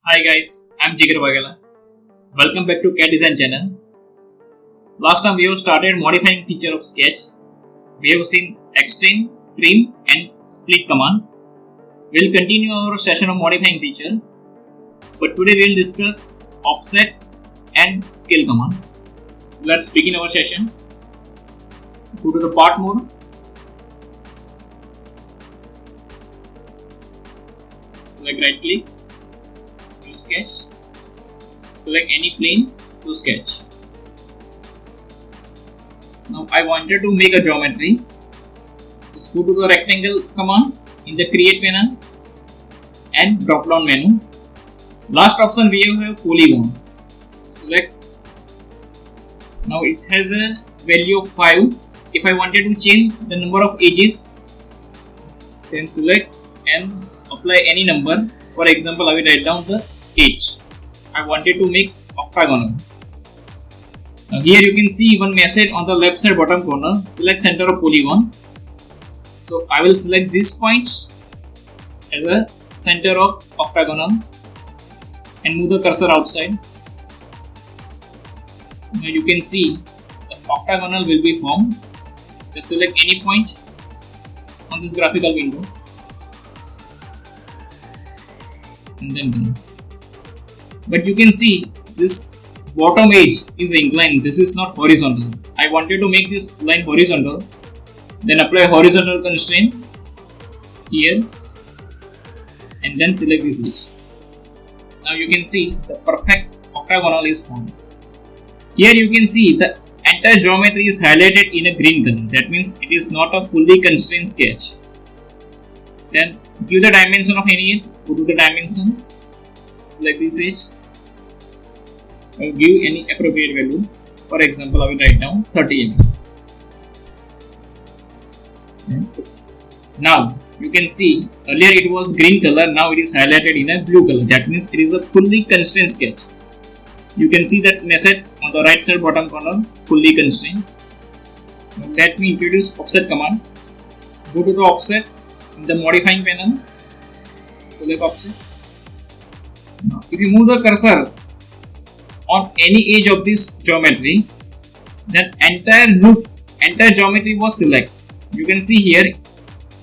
Hi guys, I'm Jigar Bagala. Welcome back to CAD Design channel. Last time we have started modifying feature of sketch. We have seen extend, trim and split command. We'll continue our session of modifying feature. But today we'll discuss offset and scale command. Let's begin our session. Go to the part mode. Select right click. Sketch. Select any plane to sketch. Now I wanted to make a geometry. Just go to the rectangle command in the create panel and drop down menu. Last option we have polygon. Select. Now it has a value of 5. If I wanted to change the number of edges, then select and apply any number. For example, I will write down the 8. I wanted to make octagonal. Now here you can see one message on the left side bottom corner. Select center of polygon. So I will select this point as a center of octagonal and move the cursor outside. Now you can see the octagonal will be formed. Just select any point on this graphical window and then done. But you can see this bottom edge is inclined. This is not horizontal. I wanted to make this line horizontal. Then apply horizontal constraint here and then select this edge. Now you can see the perfect octagonal is formed. Here you can see the entire geometry is highlighted in a green color. That means it is not a fully constrained sketch. Then give the dimension of any edge. Go to the dimension. Select this edge. I will give any appropriate value. For example, I will write down 30 mm. Now you can see earlier it was green color. Now it is highlighted in a blue color. That means it is a fully constrained sketch. You can see that message on the right side bottom corner, fully constrained. Now let me introduce offset command. Go to the offset in the modifying panel. Select offset. Now, if you move the cursor on any edge of this geometry, then entire geometry was selected. You can see here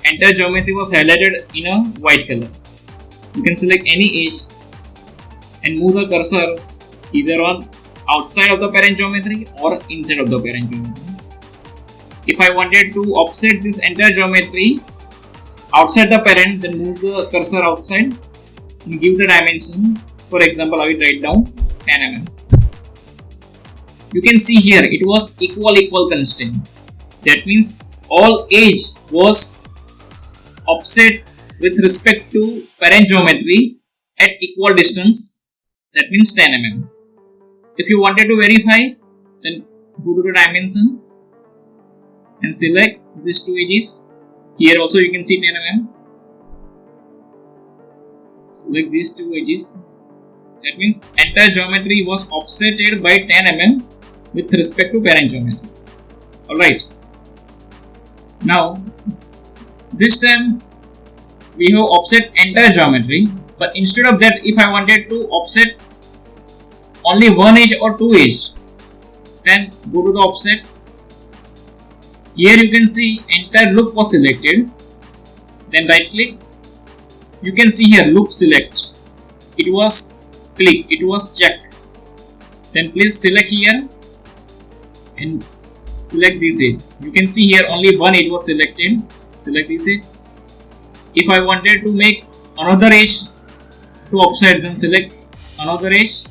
entire geometry was highlighted in a white color. You can select any edge and move the cursor either on outside of the parent geometry or inside of the parent geometry. If I wanted to offset this entire geometry outside the parent, then move the cursor outside and give the dimension. For example, I will write down 10 mm. You can see here it was equal constraint. That means all edge was offset with respect to parent geometry at equal distance. That means 10 mm. If you wanted to verify, then go to the dimension and select these two edges. Here also you can see 10 mm. Select these two edges. That means entire geometry was offsetted by 10 mm with respect to parent geometry. Alright. Now, this time we have offset entire geometry, but instead of that, if I wanted to offset only one edge or two edge, then go to the offset. Here you can see entire loop was selected. Then right click. You can see here loop select. It was click. It was checked. Then please select here and select this edge. You can see here only one edge was selected. Select this edge. If I wanted to make another edge to offset, then select another edge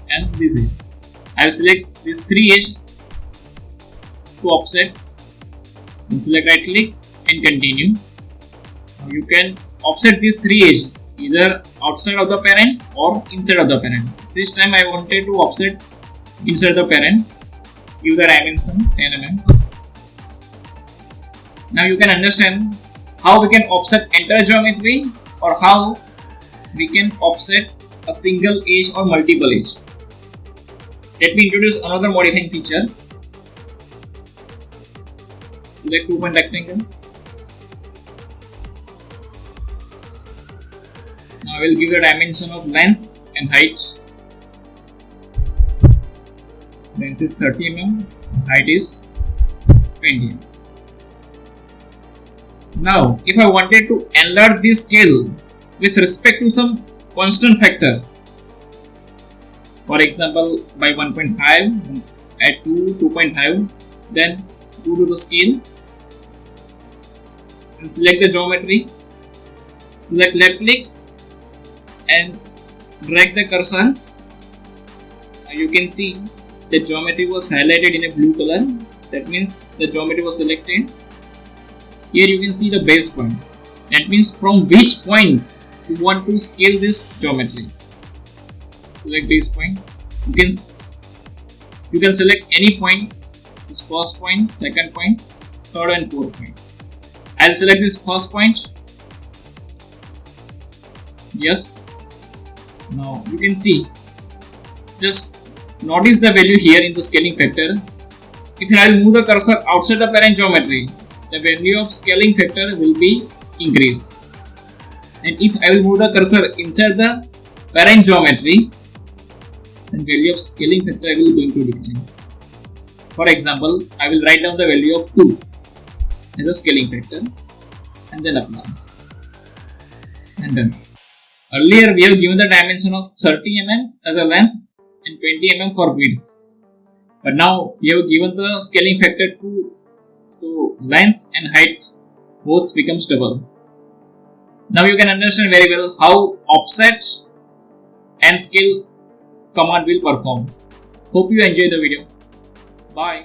and this edge. I will select these three edge to offset. Then select right click and continue. Now you can offset these three edges either outside of the parent or inside of the parent. This time I wanted to offset inside the parent. Give the dimension 10 mm. Now you can understand how we can offset entire geometry or how we can offset a single edge or multiple edge. Let me introduce another modifying feature. Select 2-point rectangle. Now I will give the dimension of length and height. Length is 30 mm, height is 20 mm. Now, if I wanted to enlarge this scale with respect to some constant factor, for example by 1.5, at 2.5, then go to the scale and select the geometry, select left click and drag the cursor. You can see the geometry was highlighted in a blue color, that means the geometry was selected. Here you can see the base point, that means from which point you want to scale this geometry. Select base point. You can select any point, this first point, second point, third and fourth point. I'll select this first point. Yes. Now you can see, just notice the value here in the scaling factor. If I will move the cursor outside the parent geometry, the value of scaling factor will be increased. And if I will move the cursor inside the parent geometry, then value of scaling factor will going to decline. For example, I will write down the value of 2 as a scaling factor and then apply. And done. Earlier we have given the dimension of 30 mm as a length and 20 mm for width. But now we have given the scaling factor 2, so length and height both becomes double. Now you can understand very well how offset and scale command will perform. Hope you enjoy the video. Bye.